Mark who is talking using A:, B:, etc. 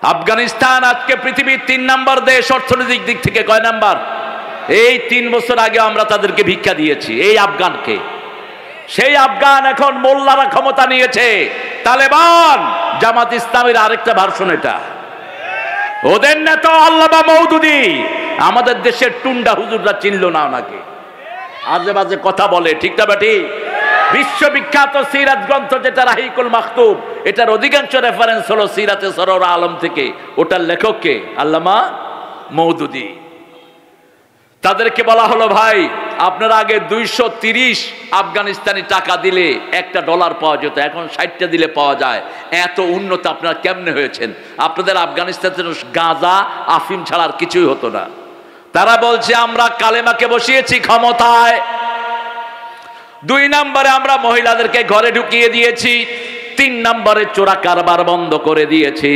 A: আফগানিস্তান আজকে পৃথিবীর 3 নম্বর দেশ অর্থনৈতিক দিক থেকে। কয় নাম্বার? এই 3 বছর আগে আমরা তাদেরকে ভিক্ষা দিয়েছি এই আফগানকে। সেই আফগান এখন মোল্লারা ক্ষমতা নিয়েছে, তালেবান, জামাত ইসলামের আরেকটা ভার্সন এটা। ওদের নেতা আল্লামা মওদুদী, আমাদের দেশের টুন্ডা হুজুররা চিনল না ওনাকে, আজে বাজে কথা বলে, ঠিক না বেটি? বিশ্ববিখ্যাত সিরাত গ্রন্থ যেটা রাহিকুল মাকতুব, এটার অধিকাংশ রেফারেন্স হলো সিরাতে সরওয়ার আলম থেকে। ওটার লেখক কে? আল্লামা মওদুদী। তাদেরকে বলা হলো, ভাই আপনারা আগে 230 আফগানিস্তানি টাকা দিলে $1 পাওয়া যেত, এখন 60টা দিলে পাওয়া যায়। এত উন্নত আপনারা কেমনে হয়েছেন? আপনাদের আফগানিস্তানের গাঁজা আফিম ছাড়া আর কিছুই হতো না। তারা বলছে আমরা কালেমাকে বসিয়েছি ক্ষমতায়, 2 নম্বরে আমরা মহিলাদেরকে ঘরে ঢুকিয়ে দিয়েছি, 3 নম্বরে চোরা কারবার বন্ধ করে দিয়েছি।